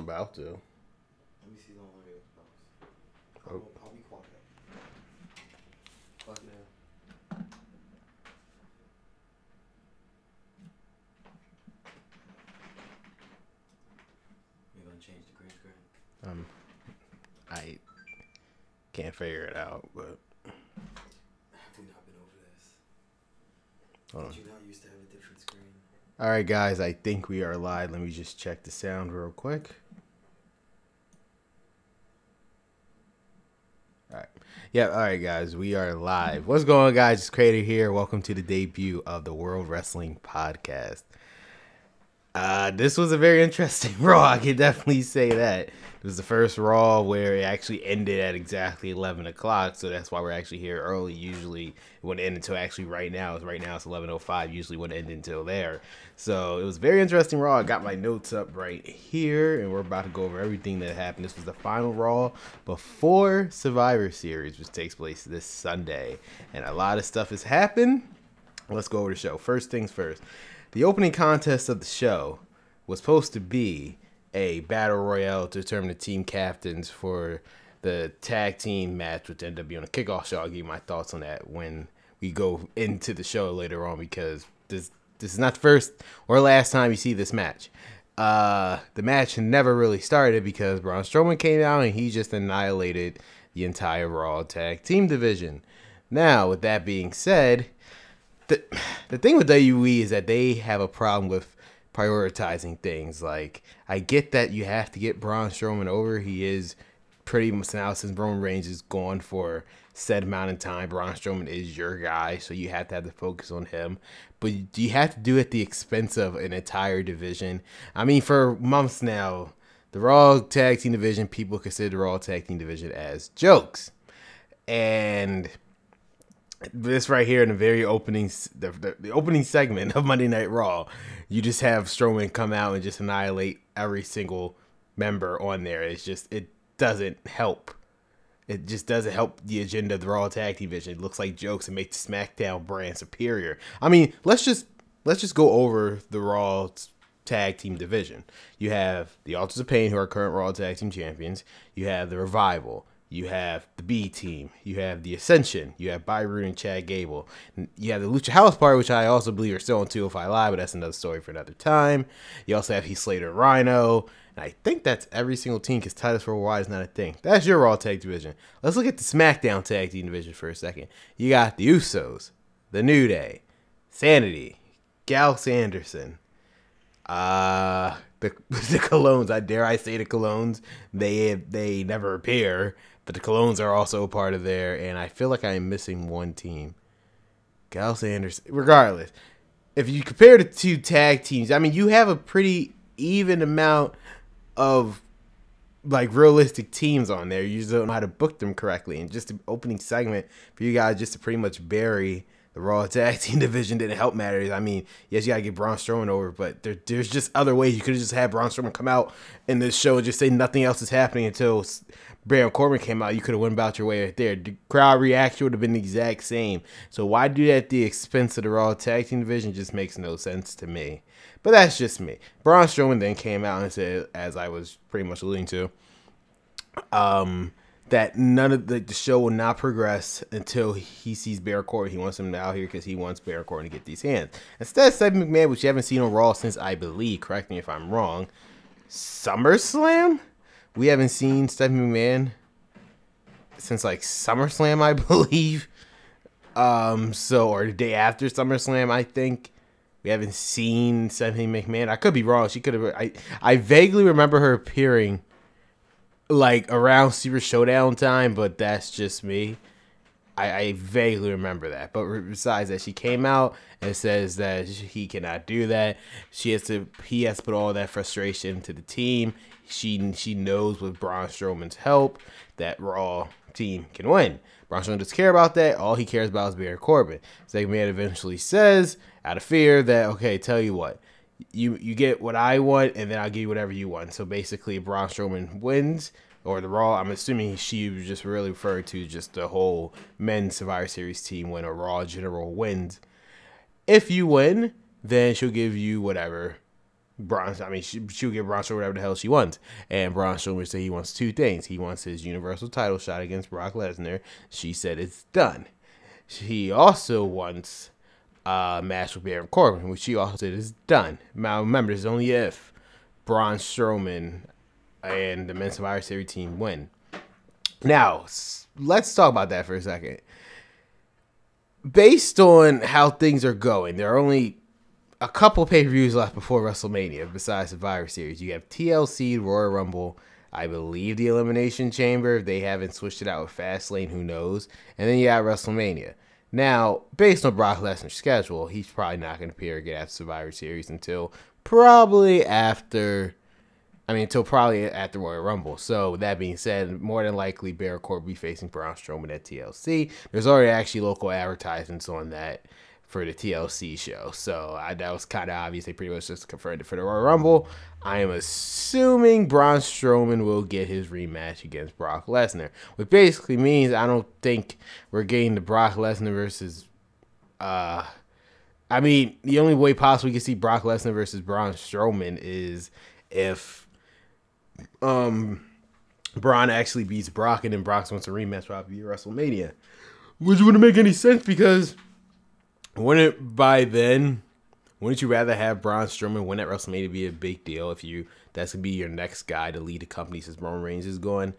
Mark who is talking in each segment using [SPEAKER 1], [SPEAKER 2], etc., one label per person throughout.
[SPEAKER 1] about to.
[SPEAKER 2] Let me see the only I'll be quiet. But now. You're gonna change the green screen?
[SPEAKER 1] I can't figure it out, but
[SPEAKER 2] Have we not been over this?
[SPEAKER 1] hold on.
[SPEAKER 2] Did you not used to have a different screen?
[SPEAKER 1] All right, guys, I think we are live. Let me just check the sound real quick. All right. Yeah, all right, guys, we are live. What's going on, guys? It's Crater here. Welcome to the debut of the World Wrestling Podcast. This was a very interesting Raw. I can definitely say that. It was the first Raw where it actually ended at exactly 11 o'clock, so that's why we're actually here early. Usually it wouldn't end until actually right now. It's 11:05. Usually wouldn't end until there. So it was a very interesting Raw. I got my notes up right here, and we're about to go over everything that happened. This was the final Raw before Survivor Series, which takes place this Sunday. And a lot of stuff has happened. Let's go over the show. First things first. The opening contest of the show was supposed to be a battle royale to determine the team captains for the tag team match, which ended up being a kickoff show. I'll give you my thoughts on that when we go into the show later on, because this is not the first or last time you see this match. The match never really started because Braun Strowman came out and he just annihilated the entire Raw tag team division. Now, with that being said, the thing with WWE is that they have a problem with prioritizing things. Like, I get that you have to get Braun Strowman over. He is pretty much now, since Roman Reigns is gone for said amount of time, Braun Strowman is your guy, so you have to have the focus on him. But do you have to do it at the expense of an entire division? I mean, for months now, the Raw Tag Team Division, people consider the Raw Tag Team Division as jokes. And this right here in the very opening, the opening segment of Monday Night Raw, you just have Strowman come out and just annihilate every single member on there. It's just, it doesn't help. It just doesn't help the agenda of the Raw Tag Team Division. It looks like jokes and makes the SmackDown brand superior. I mean, let's just go over the Raw Tag Team Division. You have the Authors of Pain, who are current Raw Tag Team Champions. You have the Revival. You have the B Team. You have the Ascension. You have Byron and Chad Gable. You have the Lucha House Party, which I also believe are still on 205 Live, but that's another story for another time. You also have Heath Slater and Rhino. And I think that's every single team, because Titus Worldwide is not a thing. That's your Raw Tag Division. Let's look at the SmackDown Tag Team Division for a second. You got the Usos, the New Day, Sanity, Gals Anderson, the Colognes. I say the Colognes. They never appear. But the Colognes are also a part of there, and I feel like I am missing one team. Gal Sanders. Regardless, if you compare the two tag teams, I mean, you have a pretty even amount of, like, realistic teams on there. You just don't know how to book them correctly. And just the opening segment for you guys just to pretty much bury the Raw Tag Team Division didn't help matters. I mean, yes, you got to get Braun Strowman over, but there's just other ways. You could have just had Braun Strowman come out in this show and just say nothing else is happening until Baron Corbin came out. You could have went about your way right there. The crowd reaction would have been the exact same. So why do that at the expense of the Raw Tag Team Division? Just makes no sense to me. But that's just me. Braun Strowman then came out and said, as I was pretty much alluding to, that none of the show will not progress until he sees Baron Corbin. He wants him out here because he wants Baron Corbin to get these hands. Instead, Stephanie McMahon, which you haven't seen on Raw since, I believe, correct me if I'm wrong, SummerSlam? We haven't seen Stephanie McMahon since, like, SummerSlam, I believe. Or the day after SummerSlam, I think. We haven't seen Stephanie McMahon. I could be wrong. She could have. I vaguely remember her appearing, like, around Super Showdown time, but that's just me. I vaguely remember that. But besides that, she came out and says that he cannot do that. He has to put all that frustration to the team. She knows with Braun Strowman's help that Raw team can win. Braun Strowman doesn't care about that. All he cares about is Baron Corbin. Stephanie McMahon eventually says, out of fear, that, okay, tell you what, you get what I want, and then I'll give you whatever you want. So basically, Braun Strowman wins, or the Raw. I'm assuming she was just really referred to just the whole men's Survivor Series team when a Raw general wins. If you win, then she'll give you whatever she'll give Braun Strowman whatever the hell she wants. And Braun Strowman said he wants two things. He wants his Universal title shot against Brock Lesnar. She said it's done. He also wants a match with Baron Corbin, which she also said is done. Now, remember, this is only if Braun Strowman and the Men's Survivor Series team win. Now, let's talk about that for a second. Based on how things are going, there are only a couple pay-per-views left before WrestleMania besides Survivor Series. You have TLC, Royal Rumble, I believe the Elimination Chamber. If they haven't switched it out with Fastlane, who knows? And then you got WrestleMania. Now, based on Brock Lesnar's schedule, he's probably not going to appear again after Survivor Series until probably after Royal Rumble. So, with that being said, more than likely, Baron Corbin will be facing Braun Strowman at TLC. There's already actually local advertisements on that for the TLC show. So, that was kind of obvious. They pretty much just confirmed it for the Royal Rumble. I am assuming Braun Strowman will get his rematch against Brock Lesnar, which basically means I don't think we're getting the Brock Lesnar versus... the only way possible we can see Brock Lesnar versus Braun Strowman is if Braun actually beats Brock and then Brock wants a rematch probably at WrestleMania, which wouldn't make any sense because wouldn't you rather have Braun Strowman win at WrestleMania be a big deal if that's gonna be your next guy to lead the company since Roman Reigns is going?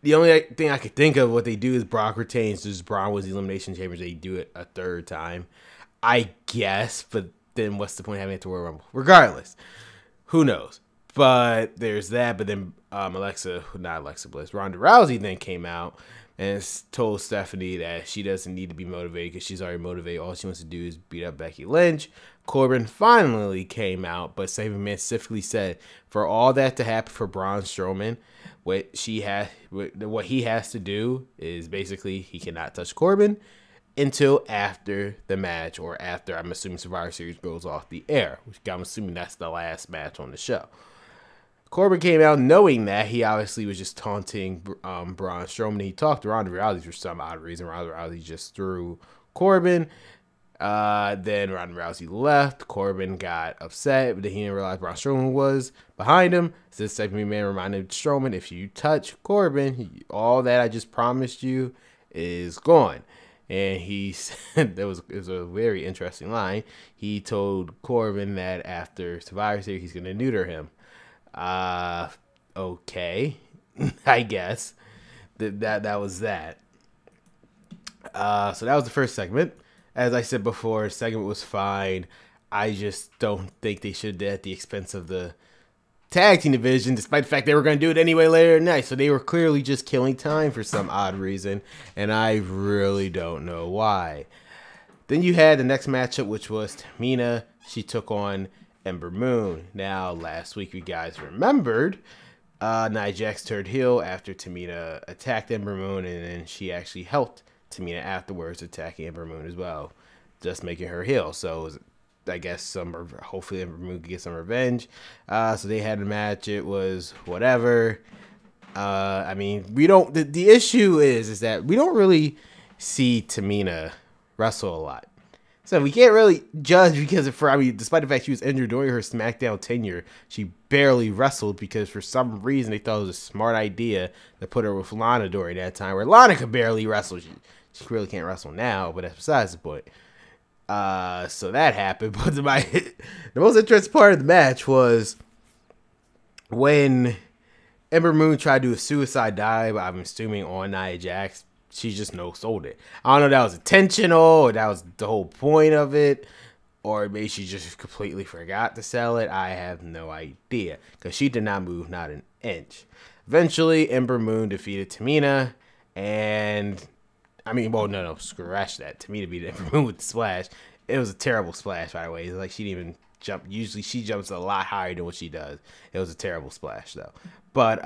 [SPEAKER 1] The only thing I could think of what they do is Brock retains, just Braun was the Elimination Chamber, they do it a third time, I guess, but then what's the point of having it to Royal Rumble? Regardless, who knows? But there's that. But then Ronda Rousey then came out and told Stephanie that she doesn't need to be motivated because she's already motivated. All she wants to do is beat up Becky Lynch. Corbin finally came out, but Stephanie McMahon specifically said for all that to happen for Braun Strowman, what he has to do is basically he cannot touch Corbin until after the match or after, I'm assuming, Survivor Series goes off the air, which I'm assuming that's the last match on the show. Corbin came out knowing that. He obviously was just taunting Braun Strowman. He talked to Ronda Rousey for some odd reason. Ronda Rousey just threw Corbin. Then Ronda Rousey left. Corbin got upset, but then he didn't realize Braun Strowman was behind him. So this Stephanie McMahon reminded Strowman, if you touch Corbin, all that I just promised you is gone. And he said, it was a very interesting line. He told Corbin that after Survivor Series, he's going to neuter him. Okay, I guess that was that. So that was the first segment. As I said before, the segment was fine. I just don't think they should have did at the expense of the tag team division, despite the fact they were going to do it anyway later tonight. So they were clearly just killing time for some odd reason, and I really don't know why. Then you had the next matchup, which was Tamina. She took on Ember Moon. Now, last week, you guys remembered, Nia Jax turned heel after Tamina attacked Ember Moon, and then she actually helped Tamina afterwards, attacking Ember Moon as well, just making her heel. So, I guess hopefully Ember Moon could get some revenge. So they had a match. It was whatever. The issue is that we don't really see Tamina wrestle a lot. So we can't really judge because despite the fact she was injured during her Smackdown tenure, she barely wrestled because for some reason they thought it was a smart idea to put her with Lana during that time, where Lana could barely wrestle. She really can't wrestle now, but that's besides the point. So that happened. But the most interesting part of the match was when Ember Moon tried to do a suicide dive, I'm assuming on Nia Jax. She just no-sold it. I don't know if that was intentional or that was the whole point of it, or maybe she just completely forgot to sell it. I have no idea because she did not move not an inch. Eventually, Ember Moon defeated Tamina, and scratch that. Tamina beat Ember Moon with the splash. It was a terrible splash, by the way. It's like she didn't even jump. Usually, she jumps a lot higher than what she does. It was a terrible splash, though. But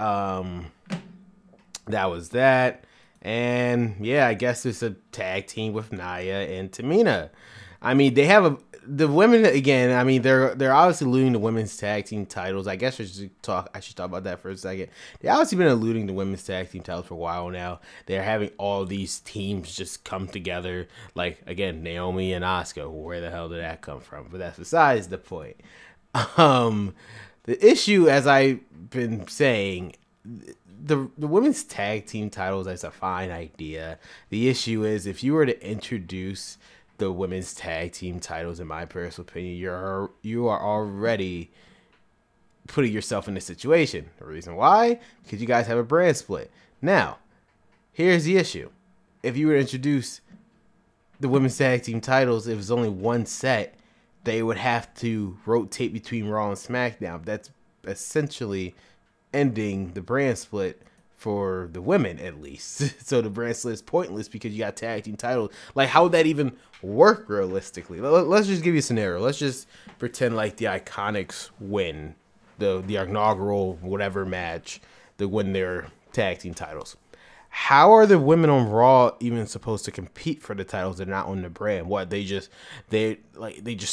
[SPEAKER 1] that was that. And yeah, I guess it's a tag team with Nia and Tamina. They have the women again. They're obviously alluding to women's tag team titles. I guess I should talk about that for a second. They've obviously been alluding to women's tag team titles for a while now. They're having all these teams just come together. Like again, Naomi and Asuka. Where the hell did that come from? But that's besides the point. Um, the issue, as I've been saying, the women's tag team titles is a fine idea. The issue is if you were to introduce the women's tag team titles, in my personal opinion, you are already putting yourself in this situation. The reason why? Because you guys have a brand split. Now, here's the issue. If you were to introduce the women's tag team titles, if it's only one set, they would have to rotate between Raw and SmackDown. That's essentially ending the brand split for the women, at least. So the brand split is pointless because you got tag team titles. Like, how would that even work realistically? Let's just give you a scenario. Let's just pretend like the Iconics win the inaugural whatever match to win their tag team titles. How are the women on Raw even supposed to compete for the titles? They're not on the brand. What, they just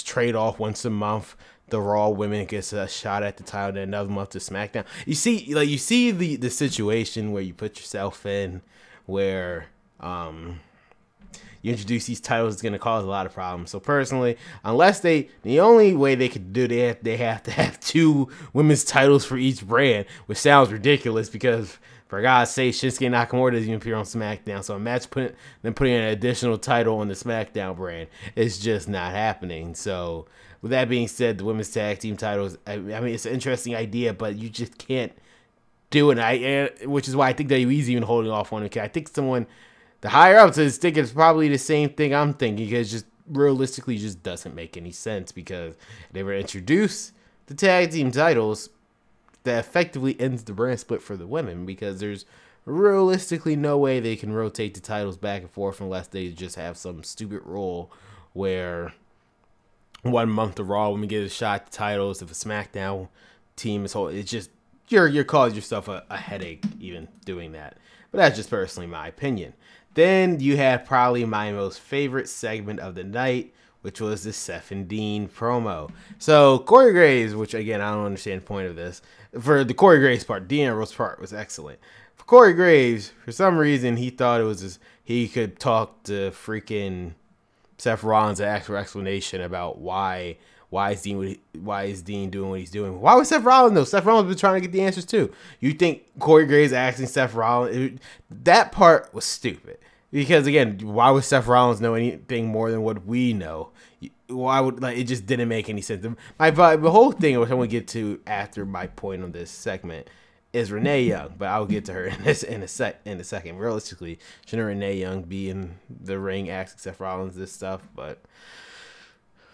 [SPEAKER 1] trade off once a month. The Raw women gets a shot at the title, then another month to SmackDown. You see the situation where you put yourself in, where you introduce these titles is going to cause a lot of problems. So personally, the only way they could do that, they have to have two women's titles for each brand, which sounds ridiculous because, for God's sake, Shinsuke Nakamura doesn't even appear on SmackDown. So a match putting an additional title on the SmackDown brand is just not happening. So with that being said, the women's tag team titles, I mean, it's an interesting idea, but you just can't do it. Which is why I think WWE's even holding off on it. I think the higher ups is thinking it's probably the same thing I'm thinking, because just realistically just doesn't make any sense, because they were introduced the tag team titles that effectively ends the brand split for the women, because there's realistically no way they can rotate the titles back and forth unless they just have some stupid rule where 1 month the Raw women get a shot at the titles. If a SmackDown team is whole, it's just you're causing yourself a headache even doing that. But that's just personally my opinion. Then you have probably my most favorite segment of the night, which was the Seth and Dean promo. So Corey Graves, which again I don't understand the point of this. For the Corey Graves part, Dean Ambrose's part was excellent. For Corey Graves, for some reason he thought it was he could talk to freaking Seth Rollins an actual explanation about why is Dean doing what he's doing. Why was Seth Rollins though? Seth Rollins been trying to get the answers too. You think Corey Graves asking Seth Rollins, that part was stupid. Because again, why would Seth Rollins know anything more than what we know? Why would, it just didn't make any sense. The whole thing, which I'm gonna get to after my point on this segment, is Renee Young, but I'll get to her in a second. Realistically, shouldn't Renee Young be in the ring asking Seth Rollins this stuff? But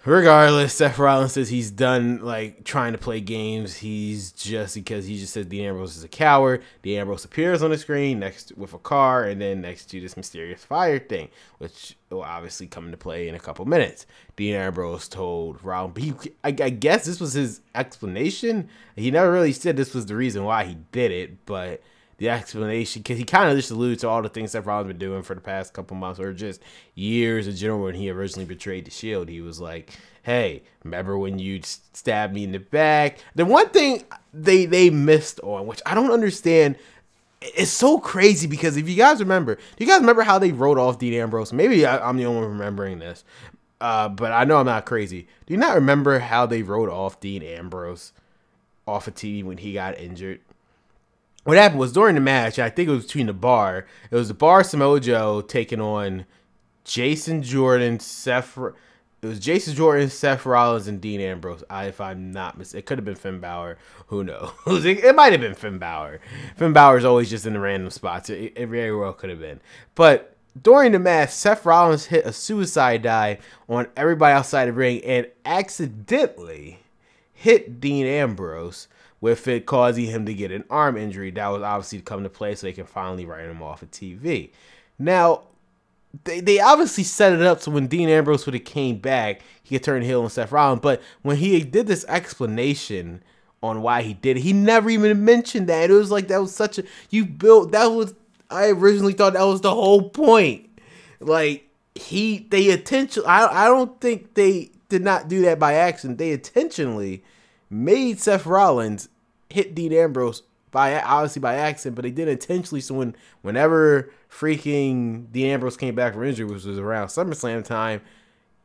[SPEAKER 1] regardless, Seth Rollins says he's done trying to play games. He just says Dean Ambrose is a coward. Dean Ambrose appears on the screen next with a car, and then next to this mysterious fire thing, which will obviously come into play in a couple minutes. Dean Ambrose told Rollins, I guess this was his explanation. He never really said this was the reason why he did it, but the explanation, because he kind of just alluded to all the things Seth Rollins been doing for the past couple months, or just years in general. When he originally betrayed the Shield, he was like, hey, remember when you stabbed me in the back? The one thing they missed on, which I don't understand, it's so crazy, because if you guys remember, do you guys remember how they wrote off Dean Ambrose? Maybe I'm the only one remembering this, but I know I'm not crazy. Do you not remember how they wrote off Dean Ambrose off of TV when he got injured? What happened was, during the match, I think it was between the Bar. It was the Bar, Samoa Joe taking on Jason Jordan, Seth Rollins, and Dean Ambrose. If I'm not mistaken, it could have been Finn Balor. Who knows? It might have been Finn Balor. Finn Balor's always just in the random spots. It very well could have been. But during the match, Seth Rollins hit a suicide dive on everybody outside the ring and accidentally hit Dean Ambrose, with it causing him to get an arm injury. That was obviously to come to play so they can finally write him off of TV. Now, they obviously set it up so when Dean Ambrose would have came back, he could turn heel on Seth Rollins. But when he did this explanation on why he did it, he never even mentioned that. It was like, that was such a, I originally thought that was the whole point. I don't think they did not do that by accident. They intentionally made Seth Rollins hit Dean Ambrose obviously by accident, but they did intentionally. So whenever freaking Dean Ambrose came back from injury, which was around SummerSlam time,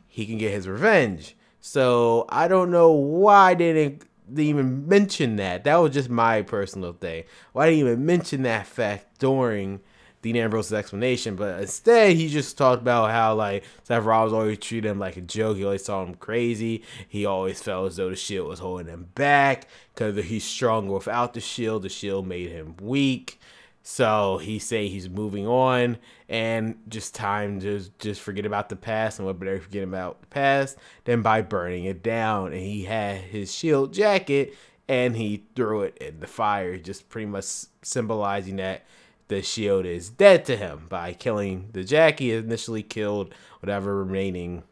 [SPEAKER 1] he can get his revenge. So I don't know why they didn't even mention that. That was just my personal thing. Why didn't he even mention that fact during Dean Ambrose's explanation? But instead, he just talked about how like Seth Rollins always treated him like a joke. He always saw him crazy. He always felt as though the Shield was holding him back because he's stronger without the Shield. The Shield made him weak. So he's saying he's moving on and just time to just forget about the past, and what better forget about the past than by burning it down. And he had his Shield jacket and he threw it in the fire, just pretty much symbolizing that the Shield is dead to him. By killing the jacket, he initially killed whatever remaining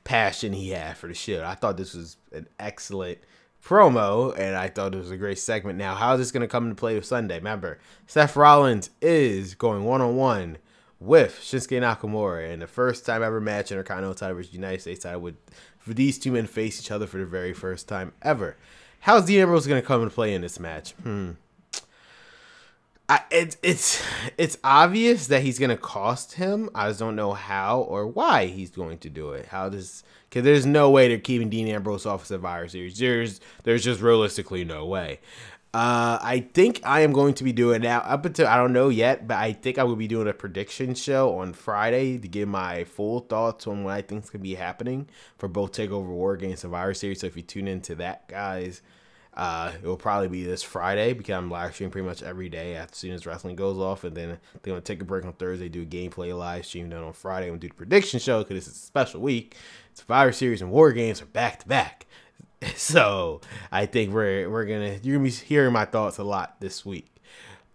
[SPEAKER 1] passion he had for the Shield. I thought this was an excellent promo, and I thought it was a great segment. Now, how is this going to come into play with Sunday? Remember, Seth Rollins is going one-on-one with Shinsuke Nakamura in the first time ever match in Intercontinental title versus United States title, for these two men face each other for the very first time ever. How's Dean Ambrose going to come into play in this match? It's obvious that he's gonna cost him. I just don't know how or why he's going to do it. Because there's no way they're keeping Dean Ambrose off of Survivor Series. There's just realistically no way. I think I am going to be doing now up until I don't know yet, but I think I will be doing a prediction show on Friday to give my full thoughts on what I think is gonna be happening for both Takeover War Games Survivor Series. So if you tune into that, guys. It will probably be this Friday because I'm live streaming pretty much every day as soon as wrestling goes off. And then they're going to take a break on Thursday, do a gameplay live stream. Then on Friday, I'm going to do the prediction show because this is a special week. Survivor Series and War Games are back to back. So I think you're going to be hearing my thoughts a lot this week.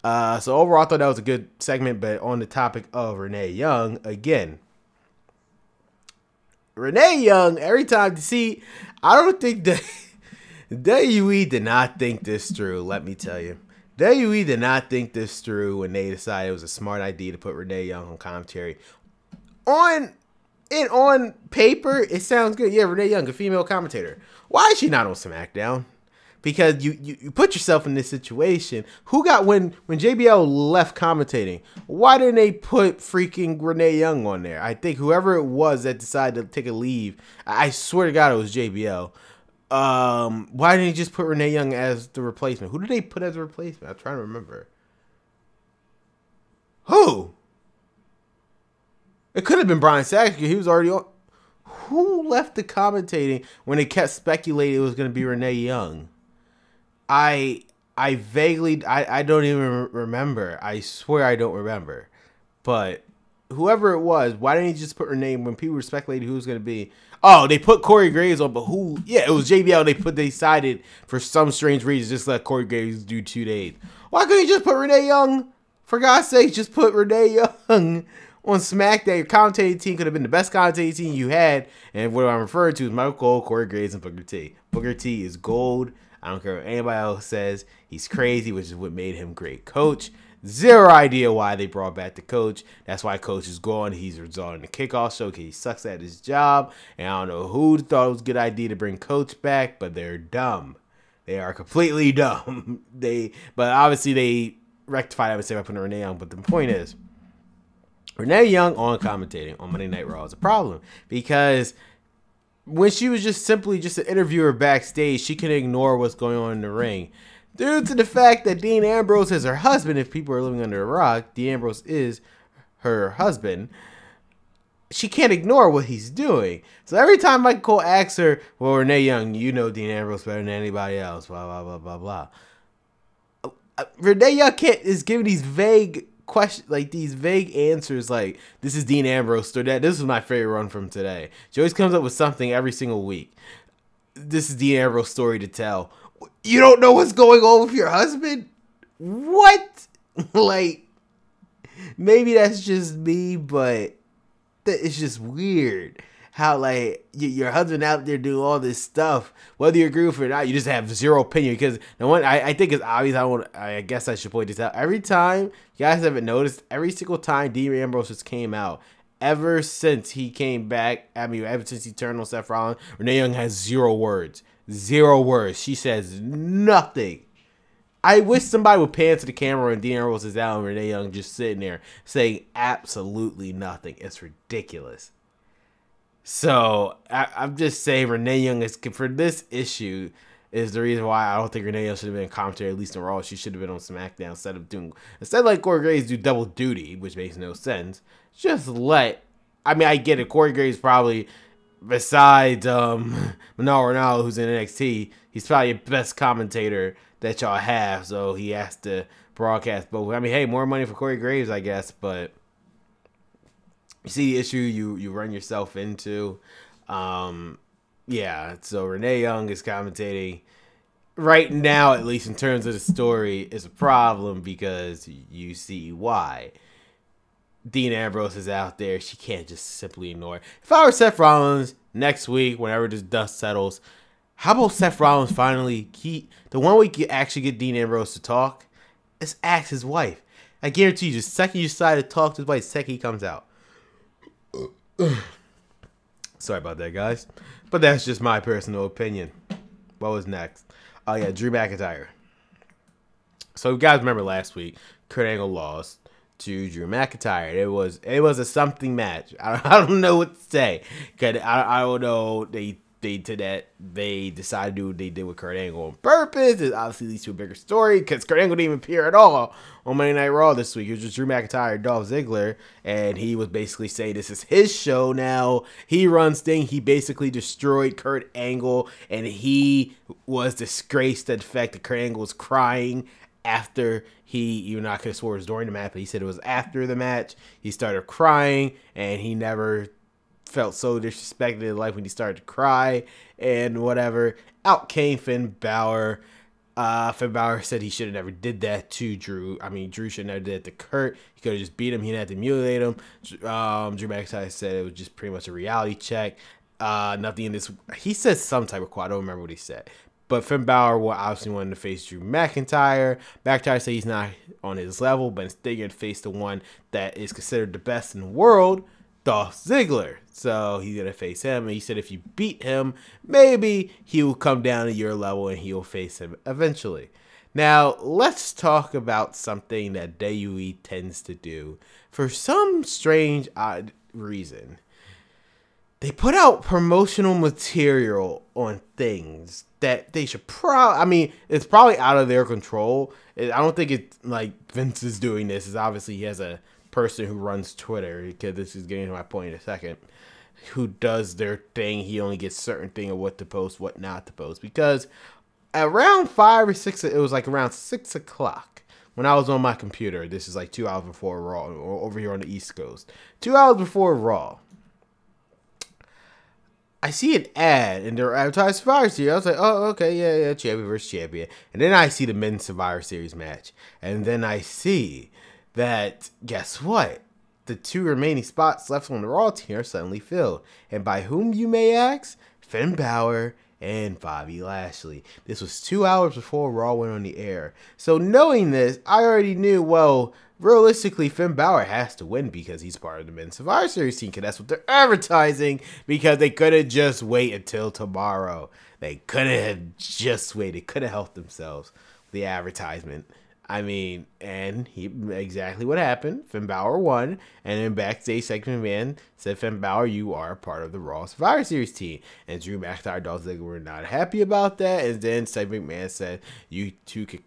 [SPEAKER 1] So overall, I thought that was a good segment. But on the topic of Renee Young, again, Renee Young, every time I don't think that. WWE did not think this through, let me tell you. WWE did not think this through when they decided it was a smart idea to put Renee Young on commentary. On paper, it sounds good. Yeah, Renee Young, a female commentator. Why is she not on Smackdown? Because you put yourself in this situation. Who got when JBL left commentating? Why didn't they put freaking Renee Young on there? I think whoever it was that decided to take a leave, I swear to God it was JBL. Why didn't he just put Renee Young as the replacement? Who did they put as a replacement? I'm trying to remember. Who? It could have been Brian Saxton. He was already on. Who left the commentating when they kept speculating it was going to be Renee Young? I vaguely, I don't even remember. I swear I don't remember. But whoever it was, why didn't he just put her name when people were speculating who was going to be? Oh, they put Corey Graves on, but who? Yeah, it was JBL. They decided for some strange reason just let Corey Graves do 2 days. Why couldn't you just put Renee Young? For God's sake, just put Renee Young on SmackDown. Your commentating team could have been the best commentating team you had. And what I'm referring to is Michael Cole, Corey Graves, and Booker T. Booker T is gold. I don't care what anybody else says. He's crazy, which is what made him great coach. Zero idea why they brought back the coach. That's why coach is gone. He's resolving the kickoff show because he sucks at his job. And I don't know who thought it was a good idea to bring coach back, but they're dumb. They are completely dumb. But obviously they rectified that mistake by putting Renee Young. But the point is, Renee Young on commentating on Monday Night Raw is a problem because when she was just simply just an interviewer backstage, she can ignore what's going on in the ring. Due to the fact that Dean Ambrose is her husband, if people are living under a rock, Dean Ambrose is her husband, she can't ignore what he's doing. So every time Michael Cole asks her, well, Renee Young, you know Dean Ambrose better than anybody else, blah, blah, blah, blah, blah. Renee Young is giving these vague questions, like these vague answers, like, this is Dean Ambrose story. This is my favorite run from today. She always comes up with something every single week. This is Dean Ambrose story to tell. You don't know what's going on with your husband? What? Like, maybe that's just me, but it's just weird how, like, your husband out there doing all this stuff. Whether you agree with it or not, you just have zero opinion. Because the one I think it's obvious. I guess I should point this out. Every time, you guys haven't noticed, every single time Dean Ambrose just came out, ever since he came back, ever since he turned on Seth Rollins, Renee Young has 0 words. 0 words. She says nothing. I wish somebody would pan to the camera and Dean Ambrose is out and Renee Young just sitting there saying absolutely nothing. It's ridiculous. So I'm just saying Renee Young is for this issue is the reason why I don't think Renee Young should have been in commentary, at least in Raw. She should have been on SmackDown instead like Corey Graves do double duty, which makes no sense. Just I get it. Corey Graves probably, besides Manoru Ronaldo, who's in NXT, he's probably the best commentator that y'all have. So he has to broadcast both. I mean, hey, more money for Corey Graves, I guess, but you see the issue you run yourself into. Yeah, so Renee Young is commentating right now, at least in terms of the story, is a problem because you see why. Dean Ambrose is out there. She can't just simply ignore it. If I were Seth Rollins next week, whenever this dust settles, how about Seth Rollins finally the one week you actually get Dean Ambrose to talk is ask his wife. I guarantee you, the second you decide to talk to his wife, the second he comes out. Sorry about that, guys. But that's just my personal opinion. What was next? Oh, yeah, Drew McIntyre. So, you guys remember last week, Kurt Angle lost to Drew McIntyre. It was a something match. I don't know what to say. Cause I don't know. They decided to do what they did with Kurt Angle on purpose. It obviously leads to a bigger story because Kurt Angle didn't even appear at all on Monday Night Raw this week. It was just Drew McIntyre and Dolph Ziggler, and he was basically saying this is his show now. He runs things. He basically destroyed Kurt Angle, and he was disgraced at the fact that Kurt Angle was crying after you're not going to swear it was during the match, but he said it was after the match. He started crying, and he never felt so disrespected in life when he started to cry and whatever. Out came Finn Balor. Finn Balor said he should have never did that to Drew. I mean, Drew should have never did it to Kurt. He could have just beat him. He didn't have to mutilate him. Drew McIntyre said it was just pretty much a reality check. Nothing in this. He said some type of quote. I don't remember what he said. But Finn Balor obviously wanted to face Drew McIntyre. McIntyre said he's not on his level, but instead going to face the one that is considered the best in the world, Dolph Ziggler. So he's going to face him. And he said if you beat him, maybe he will come down to your level and he'll face him eventually. Now, let's talk about something that WWE tends to do. For some strange, odd reason, they put out promotional material on things that they should it's probably out of their control. I don't think it's like Vince is doing this. It's obviously he has a person who runs Twitter, because this is getting to my point in a second, who does their thing. He only gets certain thing of what to post, what not to post. Because around 5 or 6, it was like around 6 o'clock when I was on my computer. This is like 2 hours before Raw, or over here on the East Coast. 2 hours before Raw, I see an ad and they're advertising Survivor Series. I was like, oh, okay, yeah, champion versus champion. And then I see the men's Survivor Series match. And then I see that, guess what? The 2 remaining spots left on the Raw team are suddenly filled. And by whom, you may ask? Finn Balor and Bobby Lashley. This was 2 hours before Raw went on the air. So knowing this, I already knew, well, realistically, Finn Balor has to win because he's part of the men's Survivor Series team, because that's what they're advertising, because they couldn't just wait until tomorrow. They couldn't have just waited. They could have helped themselves with the advertisement. I mean, and exactly what happened. Finn Balor won, and then backstage, Stephanie McMahon said, Finn Balor, you are part of the Raw Survivor Series team. And Drew McIntyre and Dolph Ziggler were not happy about that, and then Stephanie McMahon said, you two could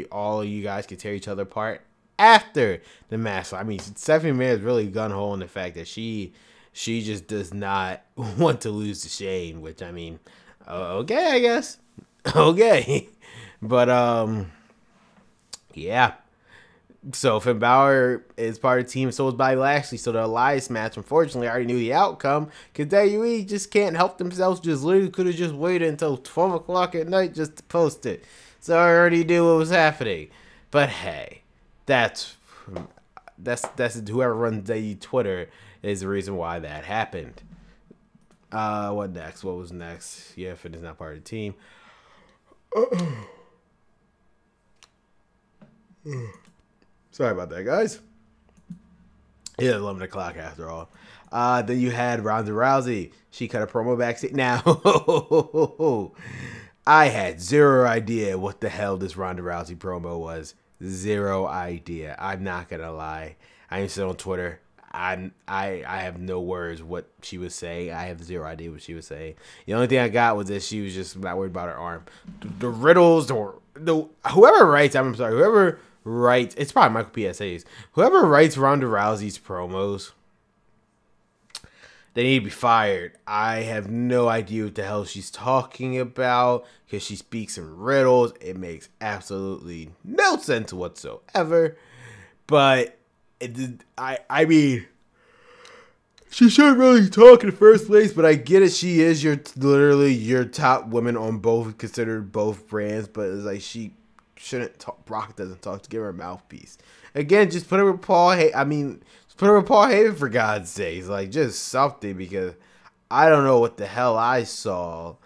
[SPEAKER 1] all of you guys could tear each other apart after the match. So, I mean, Stephanie McMahon is really gun-ho on the fact that she just does not want to lose to Shane, which, I mean, okay, I guess. Okay. But, yeah. So Finn Balor is part of the team, so is Bobby Lashley. So the Elias match, unfortunately, I already knew the outcome, because WWE just can't help themselves. Just literally could have just waited until 12 o'clock at night just to post it. So I already knew what was happening. But hey, that's whoever runs WWE Twitter is the reason why that happened. What next? What was next? Yeah, Finn is not part of the team. Sorry about that, guys. It's 11 o'clock after all. Then you had Ronda Rousey. She cut a promo backstage. Now, I had zero idea what the hell this Ronda Rousey promo was. Zero idea. I'm not going to lie. I ain't sit on Twitter. I have no words what she was saying. I have zero idea what she was saying. The only thing I got was that she was just not worried about her arm. The riddles or whoever writes, I'm sorry, whoever writes, it's probably Michael PSA's. Whoever writes Ronda Rousey's promos, they need to be fired. I have no idea what the hell she's talking about because she speaks in riddles. It makes absolutely no sense whatsoever. But I mean, she shouldn't really talk in the first place. But I get it. She is literally your top woman on both, considered both brands. But it's like she shouldn't talk. Brock doesn't talk to give her a mouthpiece. Again, just put her with Paul. Put her with Paul Heyman for God's sakes. Like, just something, because I don't know what the hell I saw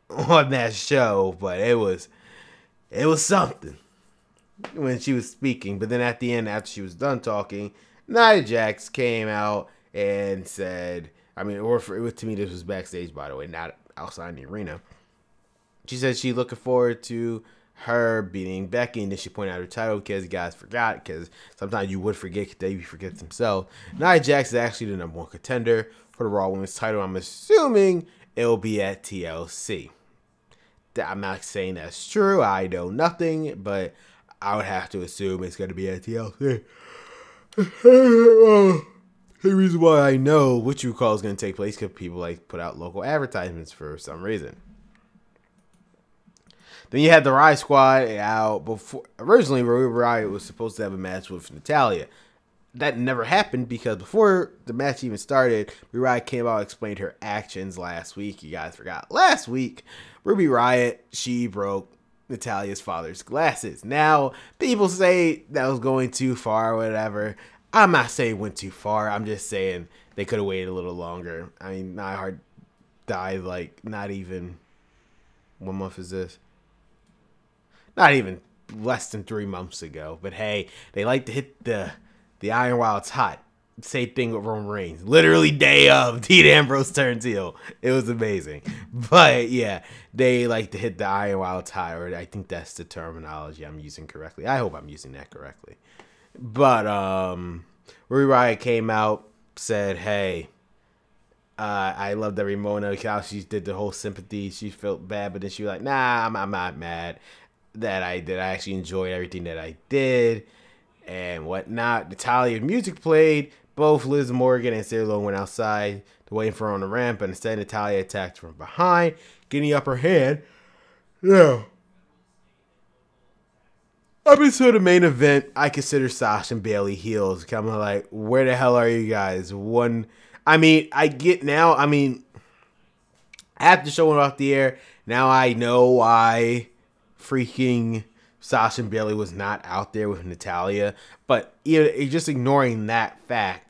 [SPEAKER 1] on that show, but it was something when she was speaking. But then at the end, after she was done talking, Nia Jax came out and said, I mean, to me, this was backstage, by the way, not outside the arena. She said she's looking forward to her beating Becky, and then she pointed out her title because you guys forgot, because sometimes you would forget, Davey forgets himself. Nia Jax is actually the #1 contender for the Raw Women's title. I'm assuming it'll be at TLC. I'm not saying that's true. I know nothing, but I would have to assume it's going to be at TLC. The reason why I know what you call is going to take place because people like put out local advertisements for some reason. Then you had the Riot Squad out before. Originally, Riot was supposed to have a match with Natalya. That never happened because before the match even started, Ruby Riot came out and explained her actions last week. You guys forgot. Last week, Ruby Riot, she broke Natalya's father's glasses. Now, people say that was going too far or whatever. I'm not saying it went too far. I'm just saying they could have waited a little longer. I mean, Neidhart died like not even, what month is this? Not even less than 3 months ago. But hey, they like to hit the iron while it's hot. Same thing with Roman Reigns. Literally day of, Dean Ambrose turns heel. It was amazing. But yeah, they like to hit the iron while it's hot. Or I think that's the terminology I'm using correctly. I hope I'm using that correctly. But Ruby Riott came out, said, hey, I loved every moment how she did the whole sympathy. She felt bad, but then she was like, nah, I'm not mad. That I actually enjoyed everything that I did and whatnot. Natalya's music played. Both Liz Morgan and Sarah Lowe went outside to wait for her on the ramp, but instead Natalya attacked from behind, getting up her hand. Yeah. Up until the main event, I consider Sasha and Bayley heels. Kind of like, where the hell are you guys? I get now. I mean, after showing off the air, now I know why freaking Sasha and Bayley was not out there with Natalya. But just ignoring that fact,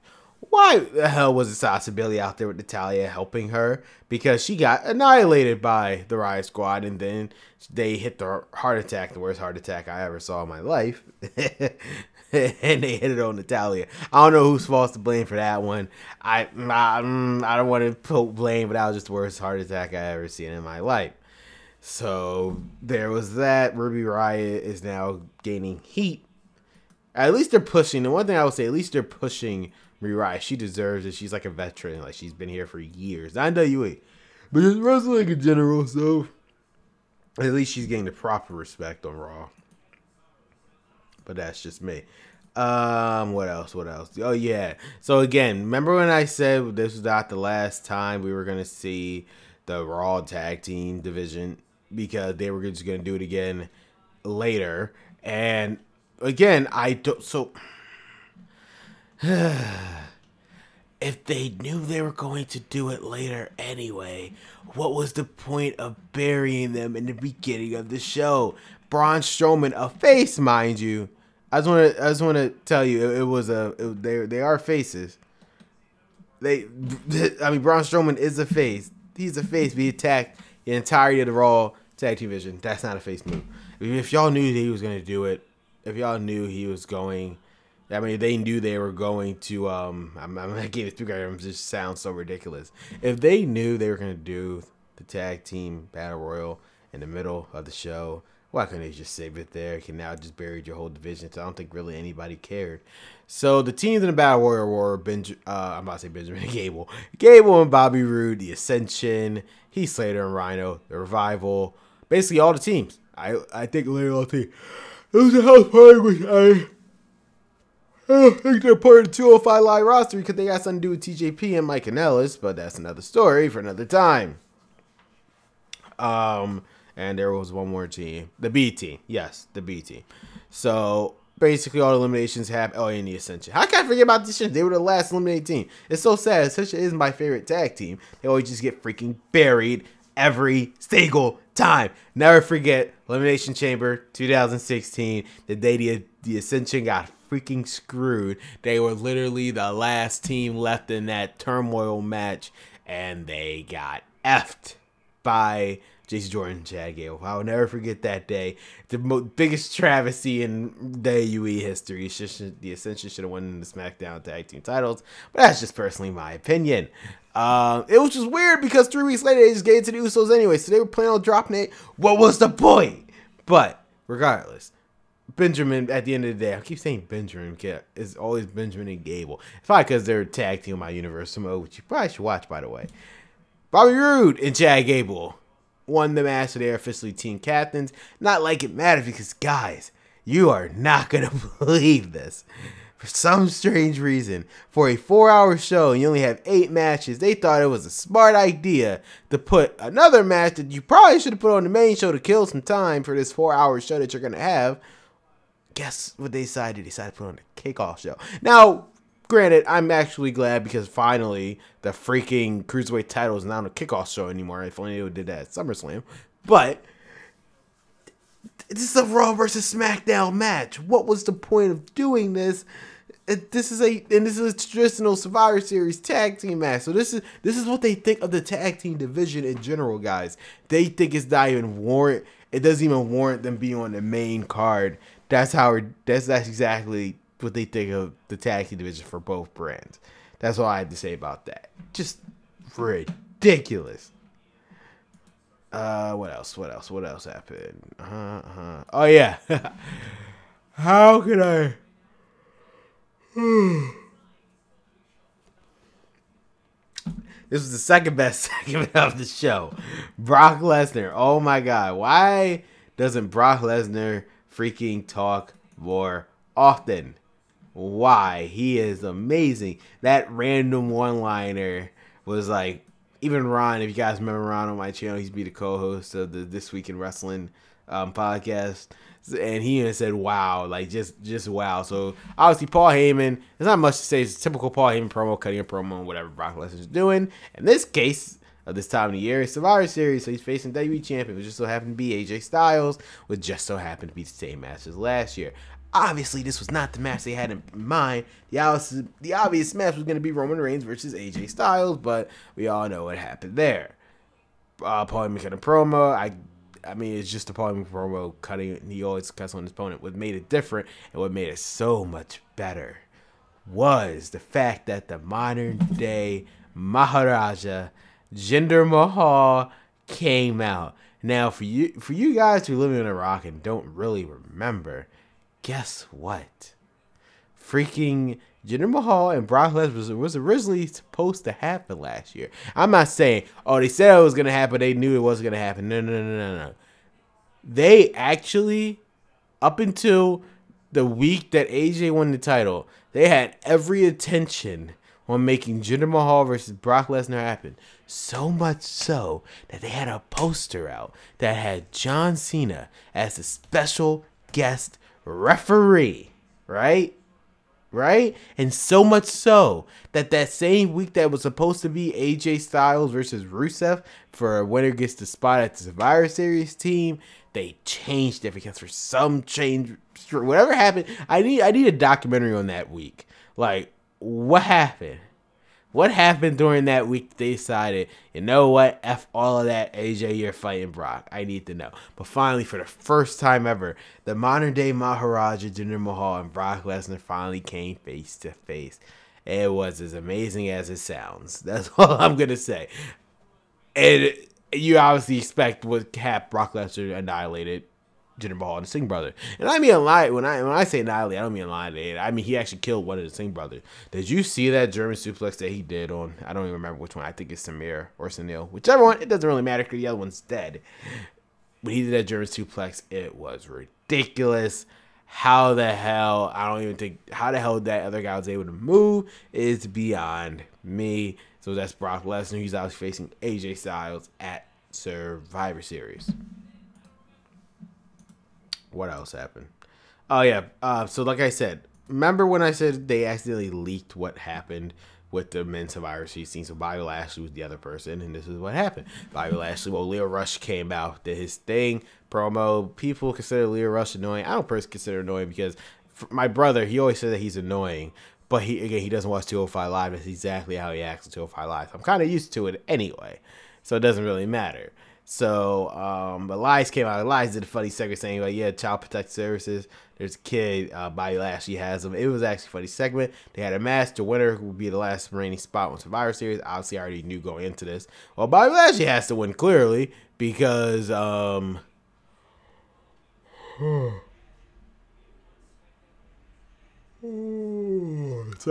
[SPEAKER 1] why the hell was Sasha and Bayley out there with Natalya helping her? Because she got annihilated by the Riot Squad, and then they hit the heart attack, the worst heart attack I ever saw in my life. And they hit it on Natalya. I don't know who's false to blame for that one. I don't want to put blame, but that was just the worst heart attack I ever seen in my life. So there was that. Ruby Riott is now gaining heat. At least they're pushing. The one thing I would say, at least they're pushing Ruby Riott. She deserves it. She's like a veteran. Like, she's been here for years. Not in WWE, but just wrestling in general. So at least she's getting the proper respect on Raw. But that's just me. What else? Oh yeah. So again, remember when I said this was not the last time we were gonna see the Raw tag team division, because they were just going to do it again later. And again, I don't. So if they knew they were going to do it later anyway, what was the point of burying them in the beginning of the show? Braun Strowman, a face, mind you. I just want to tell you, they are faces. Braun Strowman is a face. He's a face. He attacked the entirety of the Raw tag team division. That's not a face move. If y'all knew that he was going to do it, if y'all knew he was going, they knew they were going to. I'm not getting speaker. It just sounds so ridiculous. If they knew they were going to do the tag team battle royal in the middle of the show, Why couldn't they just save it there? You can now just bury your whole division. So I don't think really anybody cared. So the teams in the Battle Royal were I'm about to say Benjamin Gable. Gable and Bobby Roode, the Ascension, Heath Slater and Rhino, the Revival. Basically all the teams. I think later on the team. It was a house party which I don't think they're part of the 205 Live roster because they got something to do with TJP and Mike Kanellis, but that's another story for another time. And there was one more team. The B team. Yes, the B team. So basically all the eliminations happened. Oh, and the Ascension. How can I forget about this shit? They were the last eliminated team. It's so sad. Ascension is my favorite tag team. They always just get freaking buried every single time. Never forget Elimination Chamber 2016. The day the Ascension got freaking screwed. They were literally the last team left in that turmoil match. And they got effed by Jason Jordan and Chad Gable. I will never forget that day. The biggest travesty in WWE history. The Ascension should have won the Smackdown tag team titles. But that's just personally my opinion. It was just weird because 3 weeks later they just gave it to the Usos anyway. So they were planning on dropping it. What was the point? But regardless, Benjamin, at the end of the day, I keep saying Benjamin. It's always Benjamin and Gable. It's probably because they're tag team on my Universal mode, which you probably should watch, by the way. Bobby Roode and Chad Gable won the match, so they're officially team captains. Not like it matters because, guys, you are not going to believe this. For some strange reason, for a 4-hour show and you only have 8 matches, they thought it was a smart idea to put another match that you probably should have put on the main show to kill some time for this 4-hour show that you're going to have. Guess what they decided? They decided to put on a kickoff show. Now, granted, I'm actually glad because finally the freaking Cruiserweight title is not on a kickoff show anymore. If only they did that at SummerSlam. But this is a Raw versus SmackDown match. What was the point of doing this? This is a traditional Survivor Series tag team match. So this is what they think of the tag team division in general, guys. They think it's not even warrant. It doesn't even warrant them being on the main card. That's exactly what they think of the tag team division for both brands. That's all I had to say about that. Just ridiculous. What else happened? Oh yeah. How could I? This was the second best segment of the show. Brock Lesnar. Oh my God. Why doesn't Brock Lesnar freaking talk more often? Why? He is amazing. That random one-liner was like, even Ron, if you guys remember Ron on my channel, he's be the co-host of the This Week in Wrestling podcast. And he even said, wow, like just wow. So obviously Paul Heyman, there's not much to say. It's a typical Paul Heyman promo, cutting a promo on whatever Brock Lesnar's doing. In this case, of this time of the year, it's Survivor Series, so he's facing WWE champion, which just so happened to be AJ Styles, which just so happened to be the same match as last year. Obviously, this was not the match they had in mind. The obvious match was going to be Roman Reigns versus AJ Styles, but we all know what happened there. Paul Heyman cut a promo. I mean, it's just a Paul Heyman promo cutting. He always cuts on his opponent. What made it different and what made it so much better was the fact that the modern day Maharaja Jinder Mahal came out. Now, for you guys who live in Iraq and don't really remember, guess what? Freaking Jinder Mahal and Brock Lesnar was originally supposed to happen last year. I'm not saying, oh, they said it was going to happen, they knew it wasn't going to happen. No. They actually, up until the week that AJ won the title, they had every attention on making Jinder Mahal versus Brock Lesnar happen. So much so that they had a poster out that had John Cena as a special guest referee, right? And so much so that same week that was supposed to be AJ Styles versus Rusev for a winner gets the spot at the Survivor Series team, they changed it because for some change, whatever happened, I need a documentary on that week. Like, what happened? What happened during that week they decided, you know what, F all of that, AJ, you're fighting Brock. I need to know. But finally, for the first time ever, the modern day Maharaja, Jinder Mahal, and Brock Lesnar finally came face to face. It was as amazing as it sounds. That's all I'm going to say. And you obviously expect what happened, Brock Lesnar annihilated Jinder Mahal and the Singh brother. And I mean when I say annihilate, I don't mean annihilate. I mean he actually killed one of the Singh brothers. Did you see that German suplex that he did on? I don't even remember which one. I think it's Samir or Sunil, whichever one. It doesn't really matter because the other one's dead. When he did that German suplex, it was ridiculous. How the hell? I don't even think how the hell that other guy was able to move is beyond me. So that's Brock Lesnar. He's obviously facing AJ Styles at Survivor Series. What else happened? Oh, yeah. So like I said, remember when I said they accidentally leaked what happened with the men's Survivor Series team? So Bobby Lashley was the other person, and this is what happened. Bobby Lashley, well, Leo Rush came out, did his thing, promo. People consider Leo Rush annoying. I don't personally consider annoying because my brother, he always said that he's annoying. But he doesn't watch 205 Live. That's exactly how he acts on 205 Live. So I'm kind of used to it anyway. So it doesn't really matter. So, Elias came out. Elias did a funny segment saying, like, yeah, Child Protective Services. There's a kid, Bobby Lashley has him. It was actually a funny segment. They had a match. The winner would be the last remaining spot on Survivor Series. Obviously, I already knew going into this. Well, Bobby Lashley has to win, clearly, because, sorry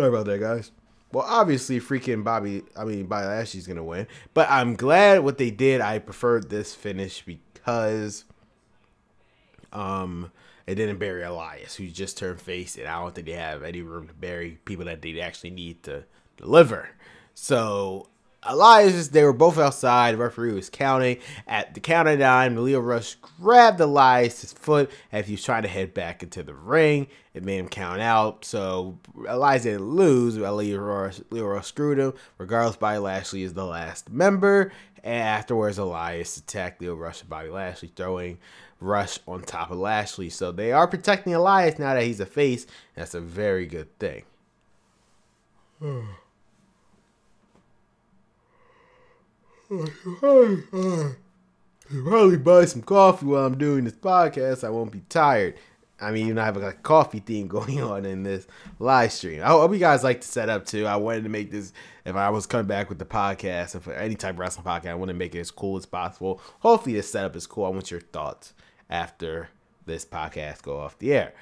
[SPEAKER 1] about that, guys. Well, obviously, Bobby Lashley's going to win. But I'm glad what they did. I preferred this finish because it didn't bury Elias, who just turned face. And I don't think they have any room to bury people that they actually need to deliver. So, Elias, they were both outside. The referee was counting. At the count of 9, Leo Rush grabbed Elias' foot as he was trying to head back into the ring. It made him count out. So Elias didn't lose. Leo Rush screwed him. Regardless, Bobby Lashley is the last member. And afterwards, Elias attacked Leo Rush and Bobby Lashley, throwing Rush on top of Lashley. So they are protecting Elias now that he's a face. That's a very good thing. Probably buy some coffee while I'm doing this podcast. I won't be tired. I mean, even I have a coffee theme going on in this live stream. I hope you guys like the setup too. I wanted to make this, if I was coming back with the podcast, and for any type of wrestling podcast, I want to make it as cool as possible. Hopefully this setup is cool. I want your thoughts after this podcast go off the air.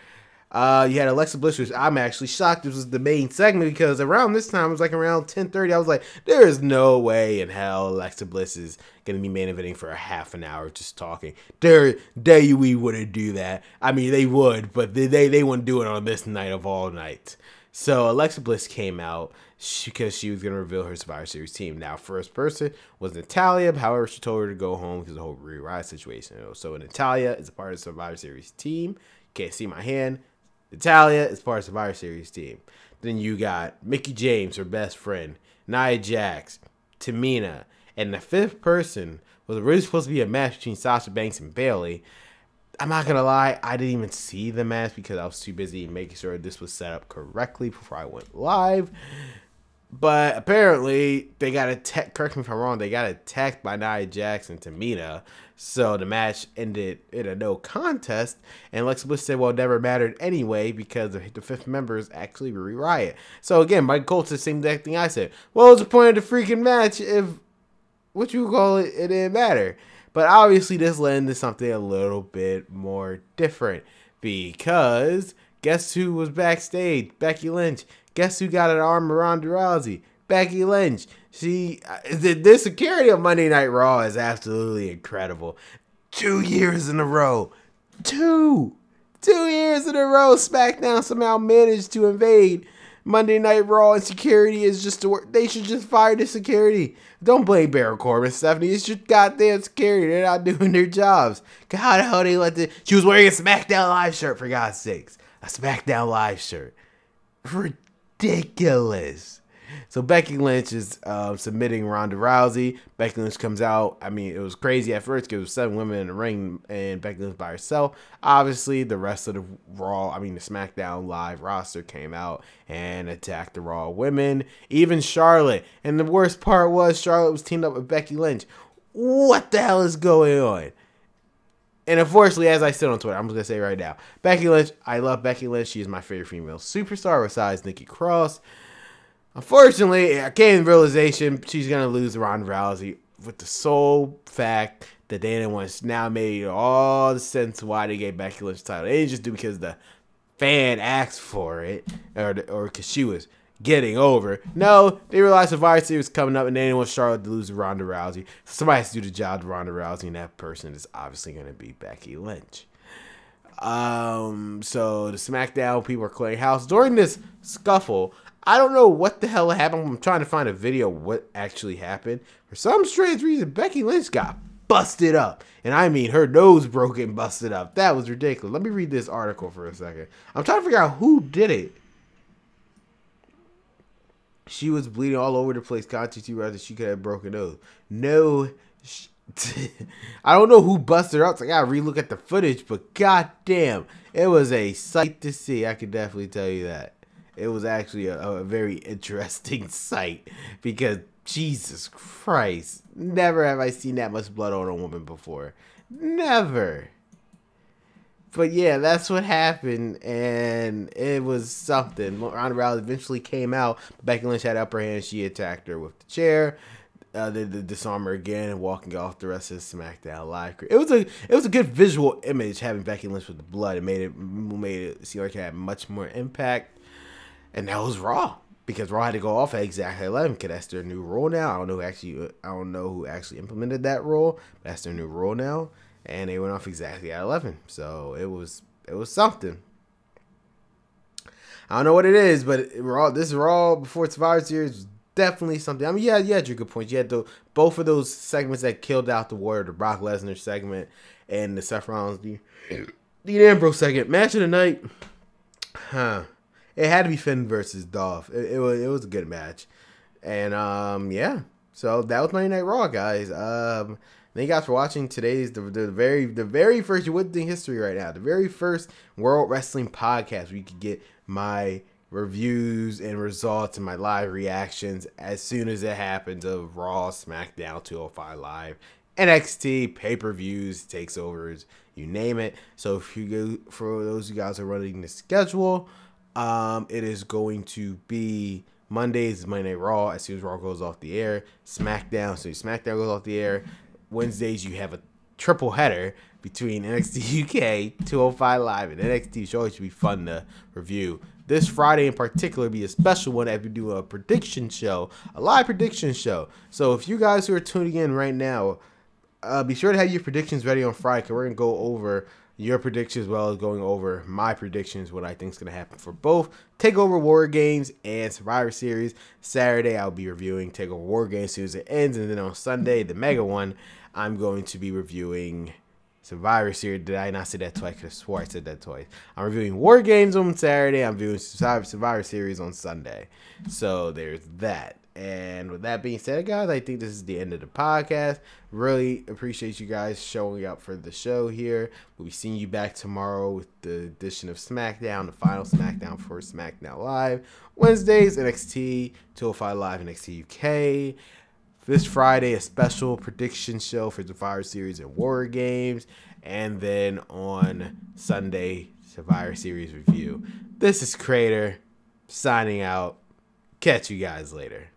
[SPEAKER 1] You had Alexa Bliss, which I'm actually shocked this was the main segment because around this time, it was like around 10:30. I was like, there is no way in hell Alexa Bliss is going to be main eventing for a half an hour just talking. We wouldn't do that. I mean, they would, but they wouldn't do it on this night of all nights. So Alexa Bliss came out because she was going to reveal her Survivor Series team. Now, first person was Natalya. However, she told her to go home because of the whole Rhea Ripley situation. So Natalya is a part of the Survivor Series team. Can't see my hand. Natalya is part of the Survivor Series team. Then you got Mickie James, her best friend, Nia Jax, Tamina, and the fifth person was originally supposed to be a match between Sasha Banks and Bayley. I'm not going to lie, I didn't even see the match because I was too busy making sure this was set up correctly before I went live. But apparently, they got attacked, correct me if I'm wrong, they got attacked by Nia Jax and Tamina. So the match ended in a no contest. And Alexa Bliss said, well, it never mattered anyway because the fifth member is actually Rhea Ripley. So again, Mike Colt said the same exact thing I said. What was the point of the freaking match if, what you call it, it didn't matter? But obviously, this led into something a little bit more different. Because guess who was backstage? Becky Lynch. Guess who got an arm around Rousey? Becky Lynch. The security of Monday Night Raw is absolutely incredible. 2 years in a row. Two years in a row, SmackDown somehow managed to invade Monday Night Raw, and security is just to work. They should just fire the security. Don't blame Baron Corbin, Stephanie. It's just goddamn security. They're not doing their jobs. God, how the hell they let the... She was wearing a SmackDown Live shirt, for God's sakes. A SmackDown Live shirt. Ridiculous. So Becky Lynch is submitting Ronda Rousey. Becky Lynch comes out. I mean, it was crazy at first because it was 7 women in the ring and Becky Lynch by herself. Obviously, the rest of the the SmackDown Live roster came out and attacked the Raw women. Even Charlotte. And the worst part was Charlotte was teamed up with Becky Lynch. What the hell is going on? And unfortunately, as I said on Twitter, I'm just going to say right now, Becky Lynch, I love Becky Lynch. She is my favorite female superstar besides Nikki Cross. Unfortunately, I came to the realization she's going to lose to Ronda Rousey with the sole fact that they didn't want to now made all the sense why they gave Becky Lynch the title. They didn't just do it because the fan asked for it or because she was getting over. No, they realized Survivor Series was coming up and they didn't want Charlotte to lose to Ronda Rousey. Somebody has to do the job to Ronda Rousey, and that person is obviously going to be Becky Lynch. So the SmackDown people are clearing house during this scuffle. I don't know what the hell happened. I'm trying to find a video of what actually happened. For some strange reason, Becky Lynch got busted up. And I mean her nose broken, busted up. That was ridiculous. Let me read this article for a second. I'm trying to figure out who did it. She was bleeding all over the place. Constantly rather she could have broken nose. No. I don't know who busted her up. So I gotta relook at the footage. But goddamn, it was a sight to see. I can definitely tell you that. It was actually a very interesting sight because Jesus Christ, never have I seen that much blood on a woman before. Never. But yeah, that's what happened, and it was something. Ronda Rousey eventually came out. Becky Lynch had upper hand. She attacked her with the chair. They disarm her again and walking off the rest of the SmackDown Live. It was a good visual image having Becky Lynch with the blood. It made it seem like it had much more impact. And that was Raw, because Raw had to go off at exactly 11 because that's their new rule now. I don't know who actually implemented that rule, but that's their new rule now, and they went off exactly at 11. So it was something. I don't know what it is, but this Raw before Survivor Series was definitely something. I mean, yeah, you had your good points. You had both of those segments that killed out the Warrior, the Brock Lesnar segment and the Seth Rollins, the Ambrose segment. Match of the night, It had to be Finn versus Dolph. It was a good match. And yeah. So that was Monday Night Raw, guys. Thank you guys for watching today's the very first, you wouldn't think history right now, the very first World Wrestling podcast where you could get my reviews and results and my live reactions as soon as it happens of Raw, SmackDown, 205 Live, NXT, pay-per-views, takeovers, you name it. So if you go, for those of you guys who are running the schedule, it is going to be Mondays, Monday Night Raw as soon as Raw goes off the air. SmackDown, so SmackDown goes off the air. Wednesdays, you have a triple header between NXT UK, 205 Live, and NXT show. It should be fun to review. This Friday in particular be a special one as we do a prediction show, a live prediction show. So if you guys who are tuning in right now, be sure to have your predictions ready on Friday, because we're going to go over your predictions as well as going over my predictions, what I think is going to happen for both TakeOver War Games and Survivor Series. Saturday, I'll be reviewing TakeOver War Games as soon as it ends. And then on Sunday, the mega one, I'm going to be reviewing Survivor Series. Did I not say that twice? I could have swore I said that twice. I'm reviewing War Games on Saturday. I'm reviewing Survivor Series on Sunday. So there's that. And with that being said, guys, I think this is the end of the podcast. Really appreciate you guys showing up for the show here. We'll be seeing you back tomorrow with the edition of SmackDown, the final SmackDown for SmackDown Live. Wednesdays, NXT, 205 Live, NXT UK. This Friday, a special prediction show for Survivor Series and War Games. And then on Sunday, Survivor Series review. This is Crater, signing out. Catch you guys later.